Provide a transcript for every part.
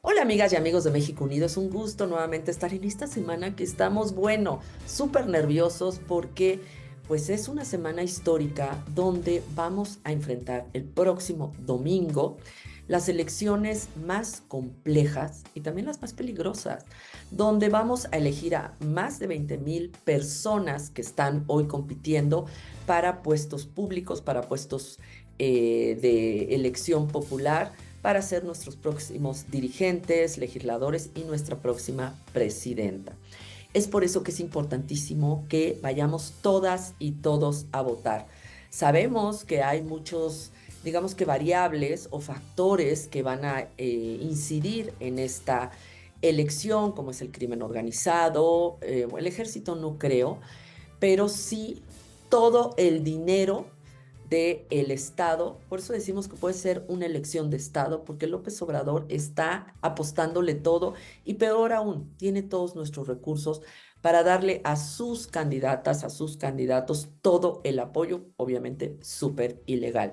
Hola amigas y amigos de México Unido, es un gusto nuevamente estar en esta semana que estamos, bueno, súper nerviosos porque pues es una semana histórica donde vamos a enfrentar el próximo domingo las elecciones más complejas y también las más peligrosas, donde vamos a elegir a más de 20,000 personas que están hoy compitiendo para puestos públicos, para puestos de elección popular para ser nuestros próximos dirigentes, legisladores y nuestra próxima presidenta. Es por eso que es importantísimo que vayamos todas y todos a votar. Sabemos que hay muchos, digamos que variables o factores que van a incidir en esta elección, como es el crimen organizado, el ejército no creo, pero sí todo el dinero del Estado. Por eso decimos que puede ser una elección de Estado, porque López Obrador está apostándole todo y peor aún, tiene todos nuestros recursos para darle a sus candidatas, a sus candidatos, todo el apoyo, obviamente súper ilegal.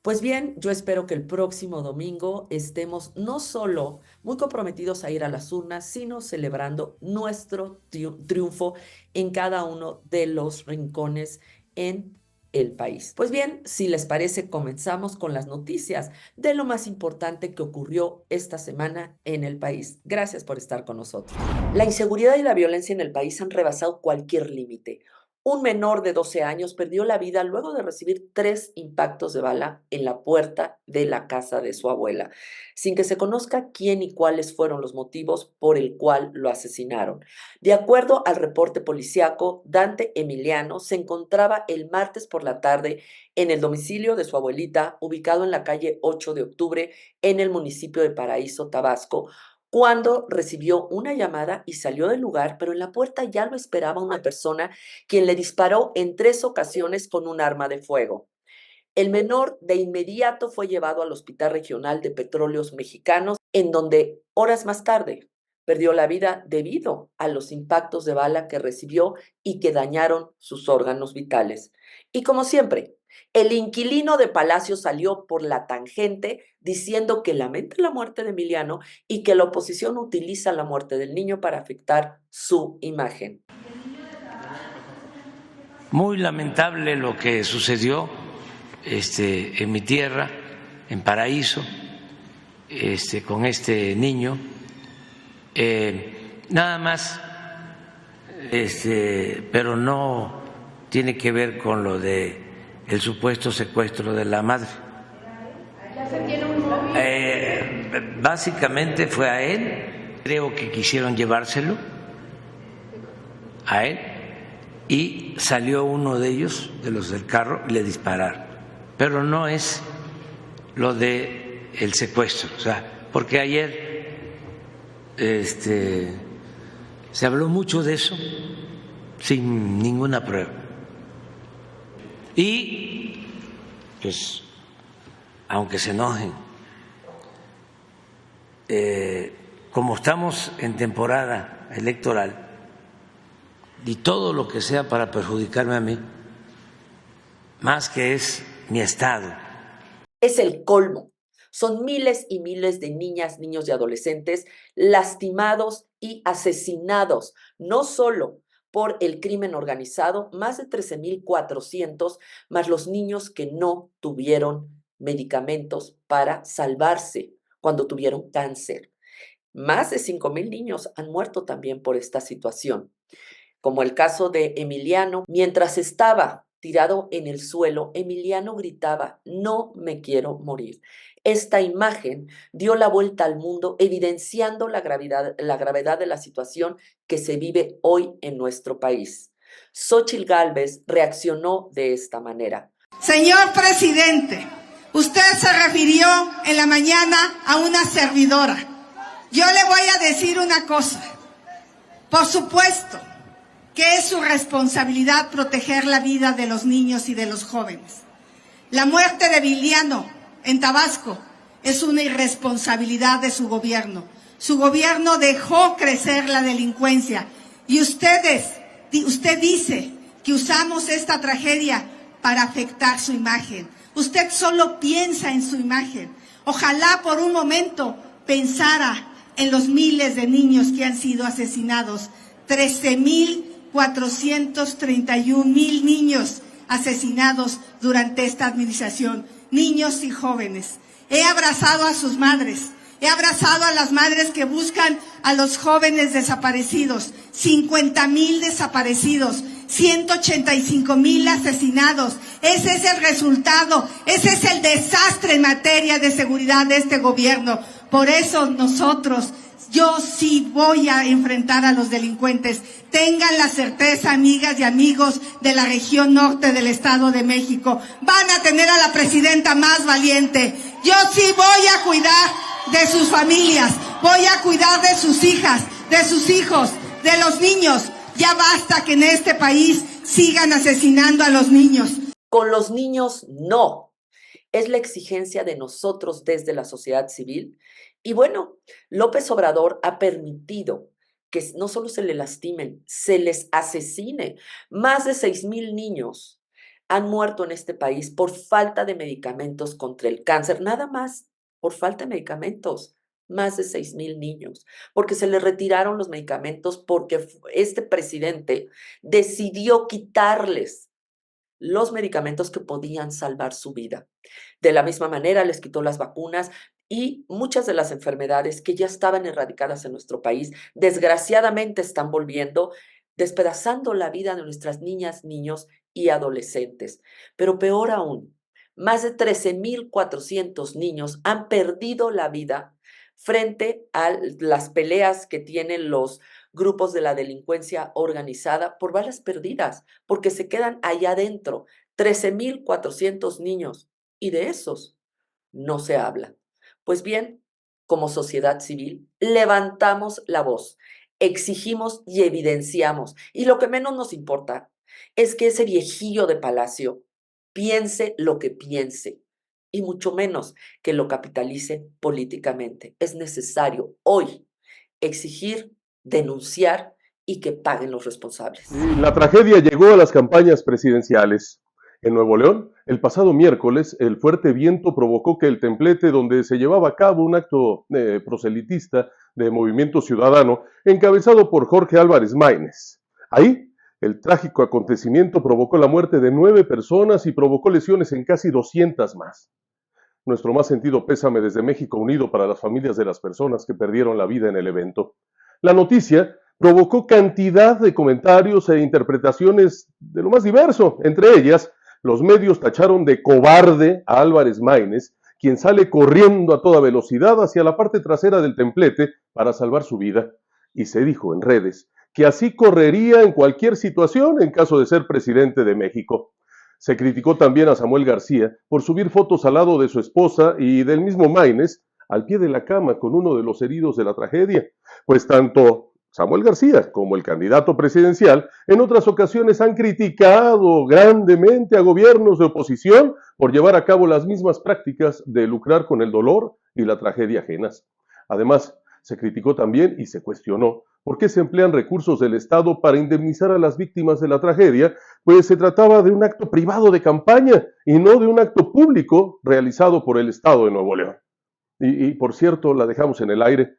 Pues bien, yo espero que el próximo domingo estemos no solo muy comprometidos a ir a las urnas, sino celebrando nuestro triunfo en cada uno de los rincones en el país. Pues bien, si les parece, comenzamos con las noticias de lo más importante que ocurrió esta semana en el país. Gracias por estar con nosotros. La inseguridad y la violencia en el país han rebasado cualquier límite. Un menor de 12 años perdió la vida luego de recibir 3 impactos de bala en la puerta de la casa de su abuela, sin que se conozca quién y cuáles fueron los motivos por el cual lo asesinaron. De acuerdo al reporte policiaco, Dante Emiliano se encontraba el martes por la tarde en el domicilio de su abuelita, ubicado en la calle 8 de octubre, en el municipio de Paraíso, Tabasco, cuando recibió una llamada y salió del lugar, pero en la puerta ya lo esperaba una persona quien le disparó en 3 ocasiones con un arma de fuego. El menor de inmediato fue llevado al Hospital Regional de Petróleos Mexicanos, en donde horas más tarde perdió la vida debido a los impactos de bala que recibió y que dañaron sus órganos vitales. Y como siempre, el inquilino de Palacio salió por la tangente diciendo que lamenta la muerte de Emiliano y que la oposición utiliza la muerte del niño para afectar su imagen. Muy lamentable lo que sucedió en mi tierra, en Paraíso, con este niño. Nada más, pero no tiene que ver con lo de el supuesto secuestro de la madre. Básicamente fue a él, creo que quisieron llevárselo a él y salió uno de ellos, de los del carro, y le dispararon. Pero no es lo de el secuestro, o sea, porque ayer se habló mucho de eso sin ninguna prueba. Y pues, aunque se enojen, como estamos en temporada electoral y todo lo que sea para perjudicarme a mí, más que es mi estado. Es el colmo. Son miles y miles de niñas, niños y adolescentes lastimados y asesinados, no solo por el crimen organizado, más de 13,400, más los niños que no tuvieron medicamentos para salvarse cuando tuvieron cáncer. Más de 5,000 niños han muerto también por esta situación, como el caso de Emiliano. Mientras estaba tirado en el suelo, Emiliano gritaba: "No me quiero morir". Esta imagen dio la vuelta al mundo, evidenciando la gravedad de la situación que se vive hoy en nuestro país. Xóchitl Gálvez reaccionó de esta manera. Señor presidente, usted se refirió en la mañana a una servidora. Yo le voy a decir una cosa. Por supuesto que es su responsabilidad proteger la vida de los niños y de los jóvenes. La muerte de Emiliano en Tabasco es una irresponsabilidad de su gobierno. Su gobierno dejó crecer la delincuencia y usted dice que usamos esta tragedia para afectar su imagen. Usted solo piensa en su imagen. Ojalá por un momento pensara en los miles de niños que han sido asesinados. 13.431 niños asesinados durante esta administración, niños y jóvenes. He abrazado a sus madres, he abrazado a las madres que buscan a los jóvenes desaparecidos, 50,000 desaparecidos, 185,000 asesinados. Ese es el resultado, ese es el desastre en materia de seguridad de este gobierno. Por eso yo sí voy a enfrentar a los delincuentes. Tengan la certeza, amigas y amigos de la región norte del Estado de México, van a tener a la presidenta más valiente. Yo sí voy a cuidar de sus familias, voy a cuidar de sus hijas, de sus hijos, de los niños. Ya basta que en este país sigan asesinando a los niños. Con los niños, no. Es la exigencia de nosotros desde la sociedad civil. Y bueno, López Obrador ha permitido que no solo se les lastimen, se les asesine. Más de 6,000 niños han muerto en este país por falta de medicamentos contra el cáncer, nada más por falta de medicamentos. Más de 6,000 niños, porque se les retiraron los medicamentos, porque este presidente decidió quitarles los medicamentos que podían salvar su vida. De la misma manera, les quitó las vacunas y muchas de las enfermedades que ya estaban erradicadas en nuestro país, desgraciadamente están volviendo, despedazando la vida de nuestras niñas, niños y adolescentes. Pero peor aún, más de 13,400 niños han perdido la vida frente a las peleas que tienen los grupos de la delincuencia organizada por balas perdidas, porque se quedan allá adentro, 13,400 niños, y de esos no se habla. Pues bien, como sociedad civil, levantamos la voz, exigimos y evidenciamos, y lo que menos nos importa es que ese viejillo de Palacio piense lo que piense, y mucho menos que lo capitalice políticamente. Es necesario hoy exigir, denunciar y que paguen los responsables. La tragedia llegó a las campañas presidenciales. En Nuevo León, el pasado miércoles, el fuerte viento provocó que el templete donde se llevaba a cabo un acto proselitista de Movimiento Ciudadano, encabezado por Jorge Álvarez Maínez. Ahí, el trágico acontecimiento provocó la muerte de 9 personas y provocó lesiones en casi 200 más. Nuestro más sentido pésame desde México Unido para las familias de las personas que perdieron la vida en el evento. La noticia provocó cantidad de comentarios e interpretaciones de lo más diverso. Entre ellas, los medios tacharon de cobarde a Álvarez Maínez, quien sale corriendo a toda velocidad hacia la parte trasera del templete para salvar su vida. Y se dijo en redes que así correría en cualquier situación en caso de ser presidente de México. Se criticó también a Samuel García por subir fotos al lado de su esposa y del mismo Maínez al pie de la cama con uno de los heridos de la tragedia, pues tanto Samuel García como el candidato presidencial en otras ocasiones han criticado grandemente a gobiernos de oposición por llevar a cabo las mismas prácticas de lucrar con el dolor y la tragedia ajenas. Además, se criticó también y se cuestionó por qué se emplean recursos del Estado para indemnizar a las víctimas de la tragedia, pues se trataba de un acto privado de campaña y no de un acto público realizado por el Estado de Nuevo León. Y por cierto, la dejamos en el aire.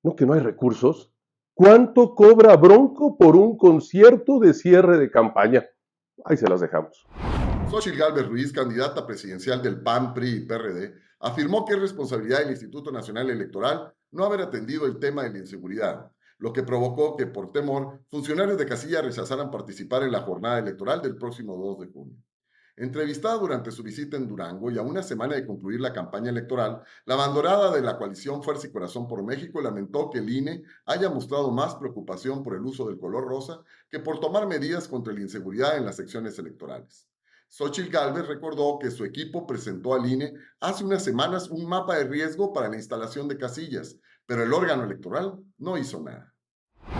¿No que no hay recursos? ¿Cuánto cobra Bronco por un concierto de cierre de campaña? Ahí se las dejamos. Xóchitl Gálvez Ruiz, candidata presidencial del PAN, PRI y PRD, afirmó que es responsabilidad del Instituto Nacional Electoral no haber atendido el tema de la inseguridad, lo que provocó que, por temor, funcionarios de casilla rechazaran participar en la jornada electoral del próximo 2 de junio. Entrevistada durante su visita en Durango y a una semana de concluir la campaña electoral, la abanderada de la coalición Fuerza y Corazón por México lamentó que el INE haya mostrado más preocupación por el uso del color rosa que por tomar medidas contra la inseguridad en las secciones electorales. Xóchitl Gálvez recordó que su equipo presentó al INE hace unas semanas un mapa de riesgo para la instalación de casillas, pero el órgano electoral no hizo nada.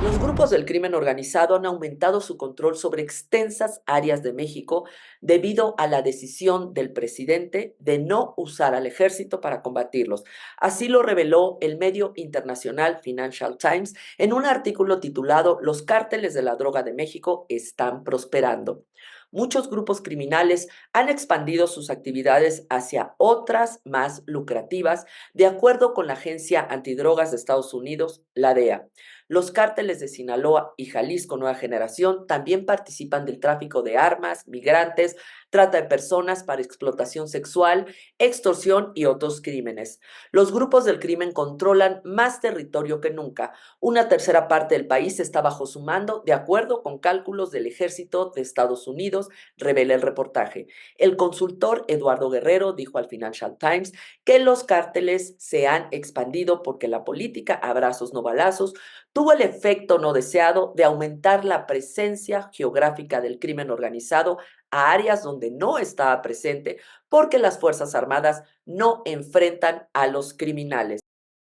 Los grupos del crimen organizado han aumentado su control sobre extensas áreas de México debido a la decisión del presidente de no usar al ejército para combatirlos. Así lo reveló el medio internacional Financial Times en un artículo titulado "Los cárteles de la droga de México están prosperando". Muchos grupos criminales han expandido sus actividades hacia otras más lucrativas, de acuerdo con la Agencia Antidrogas de Estados Unidos, la DEA. Los cárteles de Sinaloa y Jalisco Nueva Generación también participan del tráfico de armas, migrantes, trata de personas para explotación sexual, extorsión y otros crímenes. Los grupos del crimen controlan más territorio que nunca. Una tercera parte del país está bajo su mando, de acuerdo con cálculos del Ejército de Estados Unidos, revela el reportaje. El consultor Eduardo Guerrero dijo al Financial Times que los cárteles se han expandido porque la política abrazos no balazos tuvo el efecto no deseado de aumentar la presencia geográfica del crimen organizado a áreas donde no estaba presente porque las Fuerzas Armadas no enfrentan a los criminales.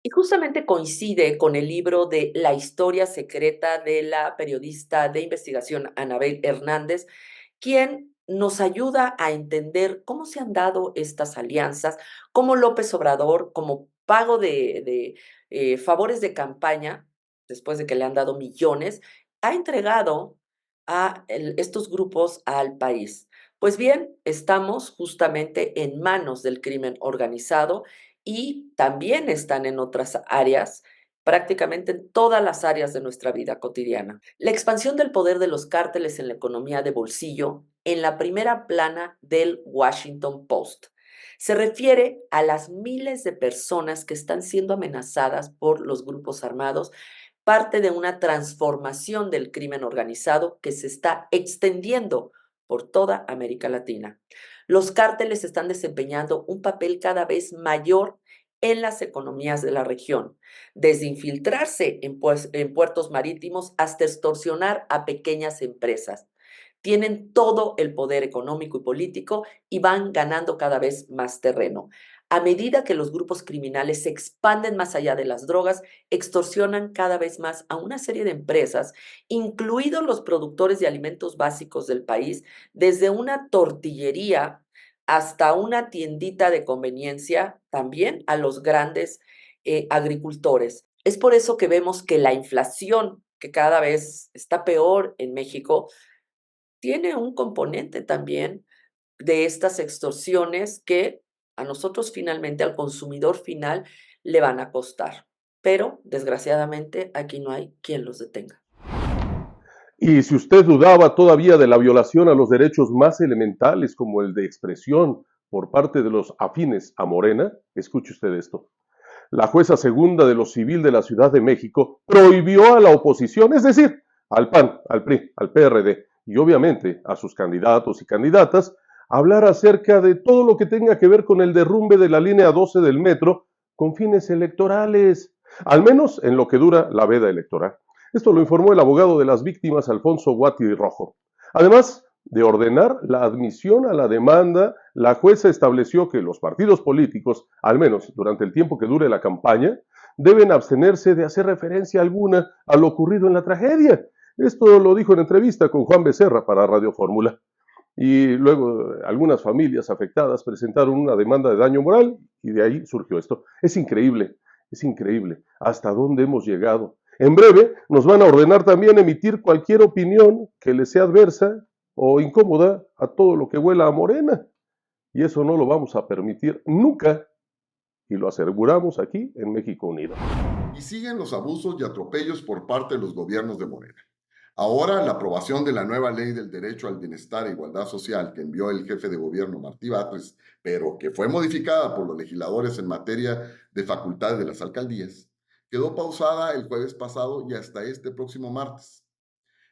Y justamente coincide con el libro de La historia secreta de la periodista de investigación Anabel Hernández, quien nos ayuda a entender cómo se han dado estas alianzas, cómo López Obrador, como pago de favores de campaña, después de que le han dado millones, ha entregado a estos grupos al país. Pues bien, estamos justamente en manos del crimen organizado y también están en otras áreas, prácticamente en todas las áreas de nuestra vida cotidiana. La expansión del poder de los cárteles en la economía de bolsillo en la primera plana del Washington Post. Se refiere a las miles de personas que están siendo amenazadas por los grupos armados, parte de una transformación del crimen organizado que se está extendiendo por toda América Latina. Los cárteles están desempeñando un papel cada vez mayor en las economías de la región, desde infiltrarse en puertos marítimos hasta extorsionar a pequeñas empresas. Tienen todo el poder económico y político y van ganando cada vez más terreno. A medida que los grupos criminales se expanden más allá de las drogas, extorsionan cada vez más a una serie de empresas, incluidos los productores de alimentos básicos del país, desde una tortillería hasta una tiendita de conveniencia, también a los grandes agricultores. Es por eso que vemos que la inflación, que cada vez está peor en México, tiene un componente también de estas extorsiones que a nosotros finalmente, al consumidor final, le van a costar. Pero, desgraciadamente, aquí no hay quien los detenga. Y si usted dudaba todavía de la violación a los derechos más elementales como el de expresión por parte de los afines a Morena, escuche usted esto. La jueza segunda de lo civil de la Ciudad de México prohibió a la oposición, es decir, al PAN, al PRI, al PRD y obviamente a sus candidatos y candidatas, hablar acerca de todo lo que tenga que ver con el derrumbe de la línea 12 del metro con fines electorales, al menos en lo que dura la veda electoral. Esto lo informó el abogado de las víctimas, Alfonso Guati Rojo. Además de ordenar la admisión a la demanda, la jueza estableció que los partidos políticos, al menos durante el tiempo que dure la campaña, deben abstenerse de hacer referencia alguna a lo ocurrido en la tragedia. Esto lo dijo en entrevista con Juan Becerra para Radio Fórmula. Y luego algunas familias afectadas presentaron una demanda de daño moral y de ahí surgió esto. Es increíble hasta dónde hemos llegado. En breve nos van a ordenar también emitir cualquier opinión que les sea adversa o incómoda a todo lo que huela a Morena. Y eso no lo vamos a permitir nunca. Y lo aseguramos aquí en México Unido. Y siguen los abusos y atropellos por parte de los gobiernos de Morena. Ahora, la aprobación de la nueva ley del derecho al bienestar e igualdad social que envió el jefe de gobierno Martí Batres, pero que fue modificada por los legisladores en materia de facultades de las alcaldías, quedó pausada el jueves pasado y hasta este próximo martes.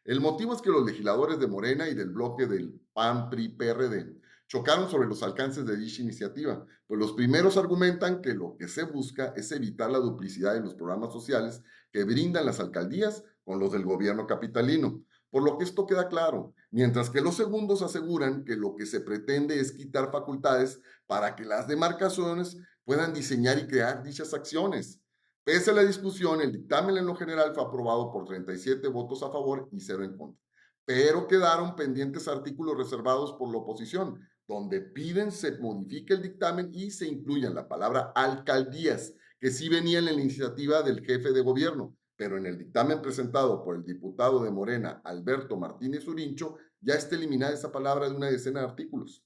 El motivo es que los legisladores de Morena y del bloque del PAN, PRI, PRD chocaron sobre los alcances de dicha iniciativa, pues los primeros argumentan que lo que se busca es evitar la duplicidad en los programas sociales que brindan las alcaldías con los del gobierno capitalino, por lo que esto queda claro, mientras que los segundos aseguran que lo que se pretende es quitar facultades para que las demarcaciones puedan diseñar y crear dichas acciones. Pese a la discusión, el dictamen en lo general fue aprobado por 37 votos a favor y 0 en contra. Pero quedaron pendientes artículos reservados por la oposición, donde piden se modifique el dictamen y se incluyan la palabra alcaldías, que sí venía en la iniciativa del jefe de gobierno, pero en el dictamen presentado por el diputado de Morena, Alberto Martínez Urincho, ya está eliminada esa palabra de una decena de artículos.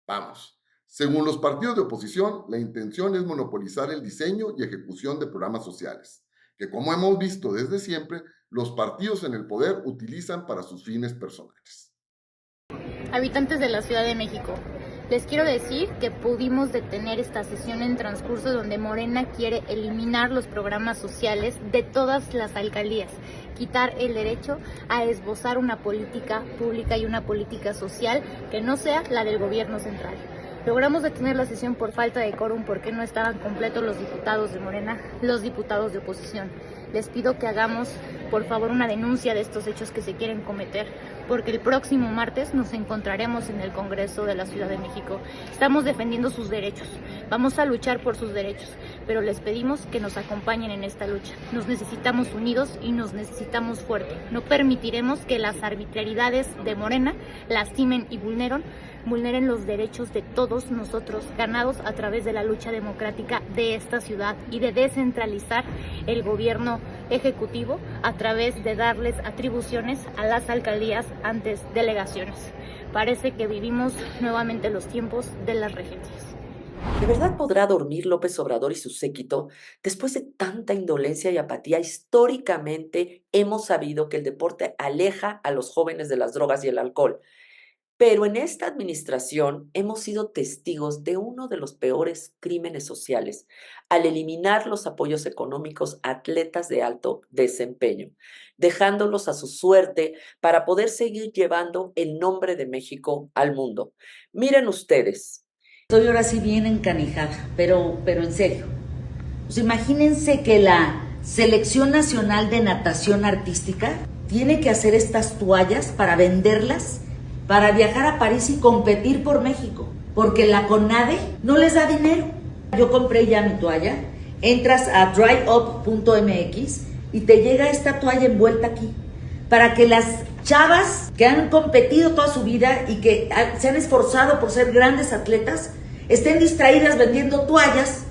Vamos. Según los partidos de oposición, la intención es monopolizar el diseño y ejecución de programas sociales, que como hemos visto desde siempre, los partidos en el poder utilizan para sus fines personales. Habitantes de la Ciudad de México, les quiero decir que pudimos detener esta sesión en transcurso donde Morena quiere eliminar los programas sociales de todas las alcaldías, quitar el derecho a esbozar una política pública y una política social que no sea la del gobierno central. Logramos detener la sesión por falta de quórum porque no estaban completos los diputados de Morena, los diputados de oposición. Les pido que hagamos, por favor, una denuncia de estos hechos que se quieren cometer, porque el próximo martes nos encontraremos en el Congreso de la Ciudad de México. Estamos defendiendo sus derechos, vamos a luchar por sus derechos, pero les pedimos que nos acompañen en esta lucha. Nos necesitamos unidos y nos necesitamos fuertes. No permitiremos que las arbitrariedades de Morena lastimen y vulneren los derechos de todos nosotros, ganados a través de la lucha democrática de esta ciudad y de descentralizar el gobierno ejecutivo a través de darles atribuciones a las alcaldías antes delegaciones. Parece que vivimos nuevamente los tiempos de las regencias. ¿De verdad podrá dormir López Obrador y su séquito después de tanta indolencia y apatía? Históricamente hemos sabido que el deporte aleja a los jóvenes de las drogas y el alcohol. Pero en esta administración hemos sido testigos de uno de los peores crímenes sociales al eliminar los apoyos económicos a atletas de alto desempeño, dejándolos a su suerte para poder seguir llevando el nombre de México al mundo. Miren ustedes. Estoy ahora sí bien encanijada, pero en serio. Pues imagínense que la Selección Nacional de Natación Artística tiene que hacer estas toallas para venderlas, para viajar a París y competir por México, porque la CONADE no les da dinero. Yo compré ya mi toalla, entras a dryup.mx y te llega esta toalla envuelta aquí, para que las chavas que han competido toda su vida y que se han esforzado por ser grandes atletas, estén distraídas vendiendo toallas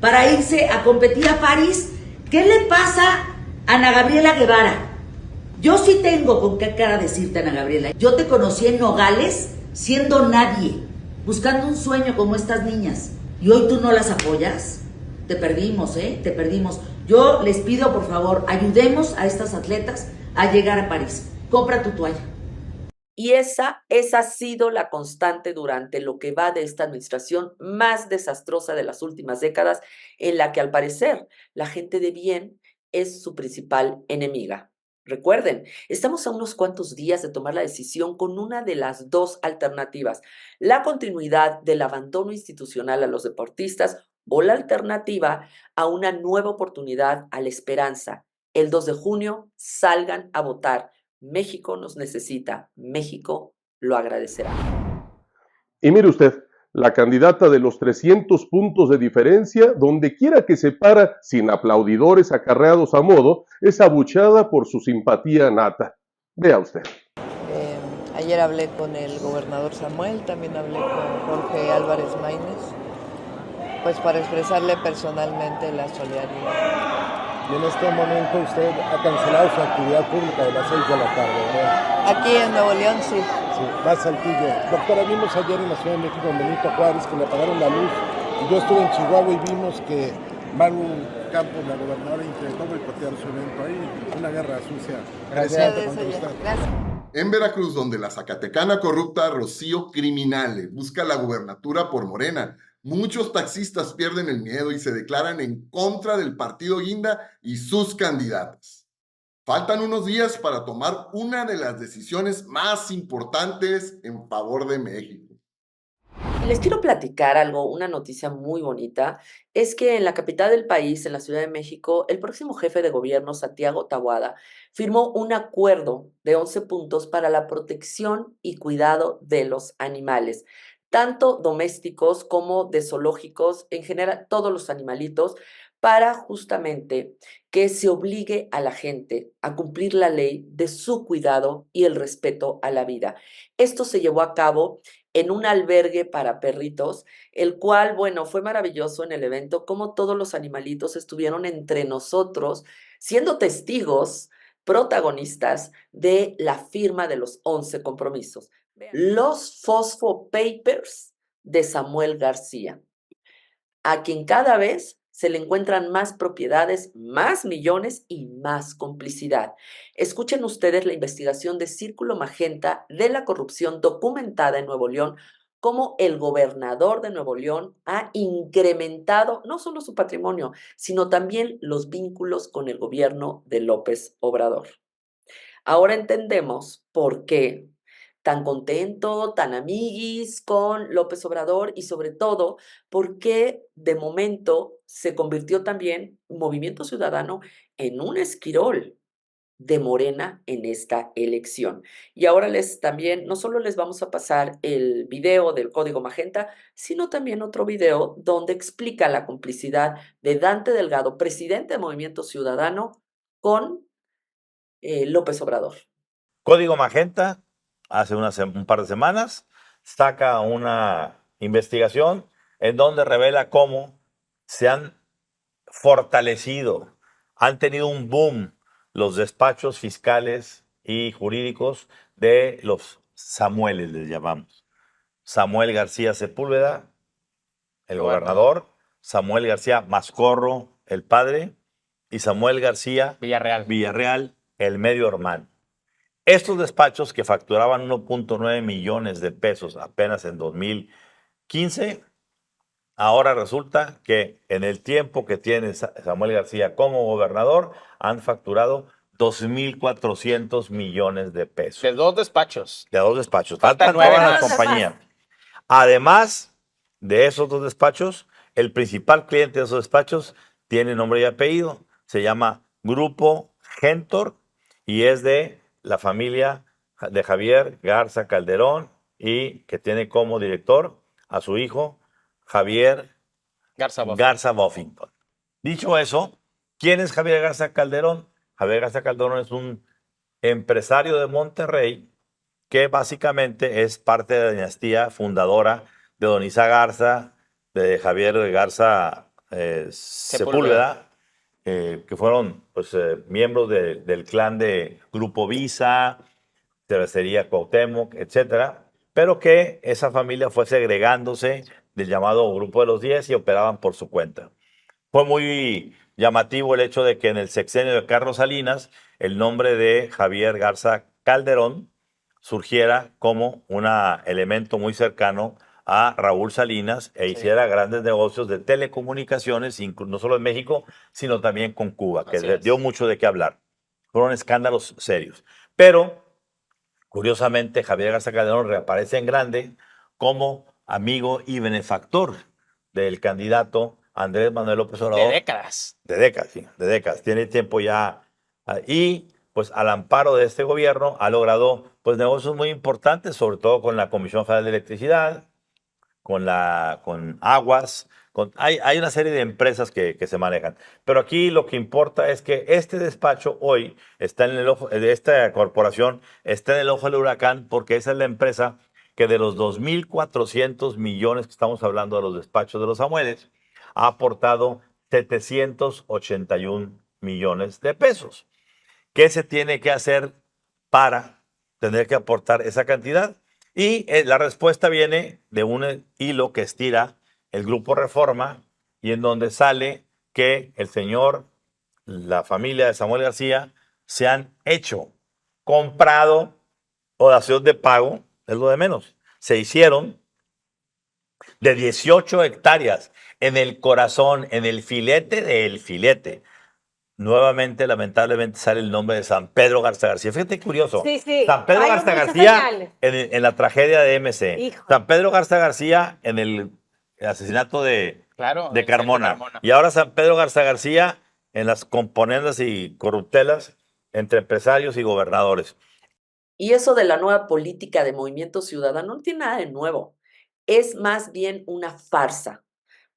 para irse a competir a París. ¿Qué le pasa a Ana Gabriela Guevara? Yo sí tengo con qué cara decirte, Ana Gabriela. Yo te conocí en Nogales siendo nadie, buscando un sueño como estas niñas. ¿Y hoy tú no las apoyas? Te perdimos, te perdimos. Yo les pido, por favor, ayudemos a estas atletas a llegar a París. Compra tu toalla. Y esa ha sido la constante durante lo que va de esta administración más desastrosa de las últimas décadas, en la que al parecer la gente de bien es su principal enemiga. Recuerden, estamos a unos cuantos días de tomar la decisión con una de las dos alternativas: la continuidad del abandono institucional a los deportistas o la alternativa a una nueva oportunidad, a la esperanza. El 2 de junio, salgan a votar. México nos necesita, México lo agradecerá. Y mire usted, la candidata de los 300 puntos de diferencia, donde quiera que se para, sin aplaudidores acarreados a modo, es abucheada por su simpatía nata. Vea usted. Ayer hablé con el gobernador Samuel, también hablé con Jorge Álvarez Maínez, pues para expresarle personalmente la solidaridad. Y en este momento usted ha cancelado su actividad pública de las 6 de la tarde, ¿verdad? Aquí en Nuevo León, sí. Sí, va Saltillo. Doctora, vimos ayer en la Ciudad de México en Benito Juárez que le apagaron la luz. Y yo estuve en Chihuahua y vimos que Maru Campos, la gobernadora, intentó boicotear su evento ahí. Una guerra sucia. Gracias. Gracias. En Veracruz, donde la zacatecana corrupta Rocío Criminale busca la gubernatura por Morena, muchos taxistas pierden el miedo y se declaran en contra del partido Guinda y sus candidatas. Faltan unos días para tomar una de las decisiones más importantes en favor de México. Les quiero platicar algo, una noticia muy bonita. Es que en la capital del país, en la Ciudad de México, el próximo jefe de gobierno, Santiago Tabuada, firmó un acuerdo de 11 puntos para la protección y cuidado de los animales, tanto domésticos como de zoológicos, en general todos los animalitos, para justamente que se obligue a la gente a cumplir la ley de su cuidado y el respeto a la vida. Esto se llevó a cabo en un albergue para perritos, el cual, bueno, fue maravilloso en el evento, como todos los animalitos estuvieron entre nosotros, siendo testigos protagonistas de la firma de los 11 compromisos. Los Fosfo Papers de Samuel García, a quien cada vez se le encuentran más propiedades, más millones y más complicidad. Escuchen ustedes la investigación de Círculo Magenta de la corrupción documentada en Nuevo León, cómo el gobernador de Nuevo León ha incrementado no solo su patrimonio, sino también los vínculos con el gobierno de López Obrador. Ahora entendemos por qué tan contento, tan amiguis con López Obrador y sobre todo por qué de momento se convirtió también Movimiento Ciudadano en un esquirol de Morena en esta elección. Y ahora también, no solo les vamos a pasar el video del Código Magenta, sino también otro video donde explica la complicidad de Dante Delgado, presidente de Movimiento Ciudadano, con López Obrador. Código Magenta, hace un par de semanas, saca una investigación en donde revela cómo se han fortalecido, han tenido un boom los despachos fiscales y jurídicos de los Samueles, les llamamos. Samuel García Sepúlveda, el gobernador, Samuel García Mascorro, el padre, y Samuel García Villarreal, el medio hermano. Estos despachos que facturaban 1.9 millones de pesos apenas en 2015, ahora resulta que en el tiempo que tiene Samuel García como gobernador, han facturado 2.400 millones de pesos. De dos despachos. De dos despachos. Faltan Faltan 9 toda la más. compañía. Además de esos dos despachos, el principal cliente de esos despachos tiene nombre y apellido. Se llama Grupo Gentor y es de la familia de Javier Garza Calderón y que tiene como director a su hijo Javier Garza Buffington. Dicho eso, ¿quién es Javier Garza Calderón? Javier Garza Calderón es un empresario de Monterrey que básicamente es parte de la dinastía fundadora de Don Isa Garza, de Javier Garza Sepúlveda, que fueron pues, miembros del clan de Grupo Visa, Cervecería Cuauhtémoc, etcétera, pero que esa familia fue segregándose del llamado Grupo de los 10 y operaban por su cuenta. Fue muy llamativo el hecho de que en el sexenio de Carlos Salinas el nombre de Javier Garza Calderón surgiera como un elemento muy cercano a Raúl Salinas e hiciera grandes negocios de telecomunicaciones, no solo en México, sino también con Cuba, que le dio mucho de qué hablar. Fueron escándalos serios. Pero, curiosamente, Javier Garza Calderón reaparece en grande como amigo y benefactor del candidato Andrés Manuel López Obrador. De décadas. De décadas, sí, de décadas. Tiene tiempo ya. Y pues al amparo de este gobierno ha logrado pues negocios muy importantes, sobre todo con la Comisión Federal de Electricidad, con Aguas. Hay una serie de empresas que se manejan. Pero aquí lo que importa es que este despacho hoy está en el ojo, esta corporación está en el ojo del huracán porque esa es la empresa que de los 2.400 millones que estamos hablando de los despachos de los Samueles, ha aportado 781 millones de pesos. ¿Qué se tiene que hacer para tener que aportar esa cantidad? Y la respuesta viene de un hilo que estira el Grupo Reforma y en donde sale que el señor, la familia de Samuel García, se han comprado o dación de pago, es lo de menos. Se hicieron de 18 hectáreas en el corazón, en el filete del filete. Nuevamente, lamentablemente, sale el nombre de San Pedro Garza García. Fíjate curioso. Sí, sí. San Pedro Garza García en la tragedia de MC. Hijo. San Pedro Garza García en el asesinato de Carmona. Y ahora San Pedro Garza García en las componendas y corruptelas entre empresarios y gobernadores. Y eso de la nueva política de Movimiento Ciudadano no tiene nada de nuevo. Es más bien una farsa,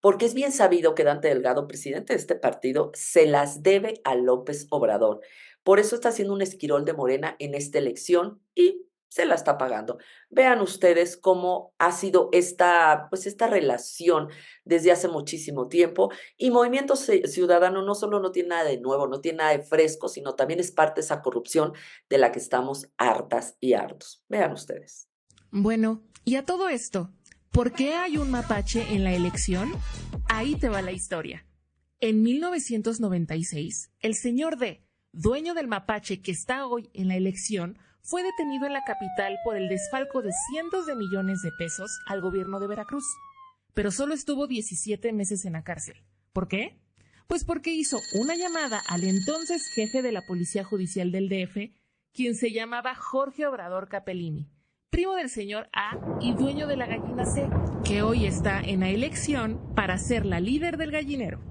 porque es bien sabido que Dante Delgado, presidente de este partido, se las debe a López Obrador. Por eso está haciendo un esquirol de Morena en esta elección y se la está pagando. Vean ustedes cómo ha sido esta relación desde hace muchísimo tiempo y Movimiento Ciudadano no solo no tiene nada de nuevo, no tiene nada de fresco, sino también es parte de esa corrupción de la que estamos hartas y hartos. Vean ustedes. Bueno, y a todo esto, ¿por qué hay un mapache en la elección? Ahí te va la historia. En 1996, el señor D, dueño del mapache que está hoy en la elección, fue detenido en la capital por el desfalco de cientos de millones de pesos al gobierno de Veracruz, pero solo estuvo 17 meses en la cárcel. ¿Por qué? Pues porque hizo una llamada al entonces jefe de la Policía Judicial del DF, quien se llamaba Jorge Obrador Capellini, primo del señor A y dueño de la gallina C, que hoy está en la elección para ser la líder del gallinero.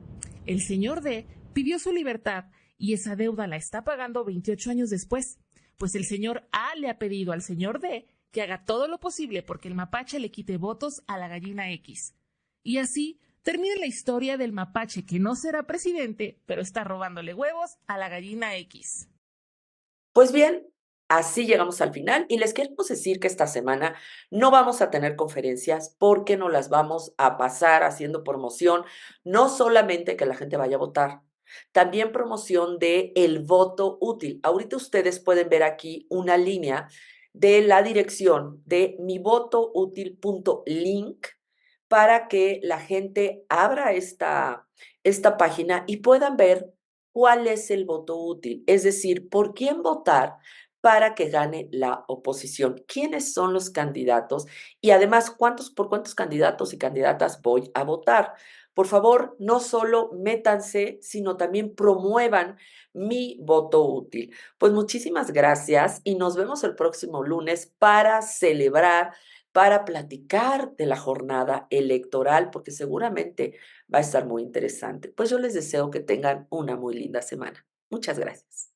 El señor D pidió su libertad y esa deuda la está pagando 28 años después, pues el señor A le ha pedido al señor D que haga todo lo posible porque el mapache le quite votos a la gallina X. Y así termina la historia del mapache que no será presidente, pero está robándole huevos a la gallina X. Pues bien, así llegamos al final y les queremos decir que esta semana no vamos a tener conferencias porque nos las vamos a pasar haciendo promoción, no solamente que la gente vaya a votar, también promoción de el voto útil. Ahorita ustedes pueden ver aquí una línea de la dirección de mivotoutil.link para que la gente abra esta página y puedan ver cuál es el voto útil, es decir, por quién votar para que gane la oposición, quiénes son los candidatos y además por cuántos candidatos y candidatas voy a votar. Por favor, no solo métanse, sino también promuevan mi voto útil. Pues muchísimas gracias y nos vemos el próximo lunes para celebrar, para platicar de la jornada electoral, porque seguramente va a estar muy interesante. Pues yo les deseo que tengan una muy linda semana. Muchas gracias.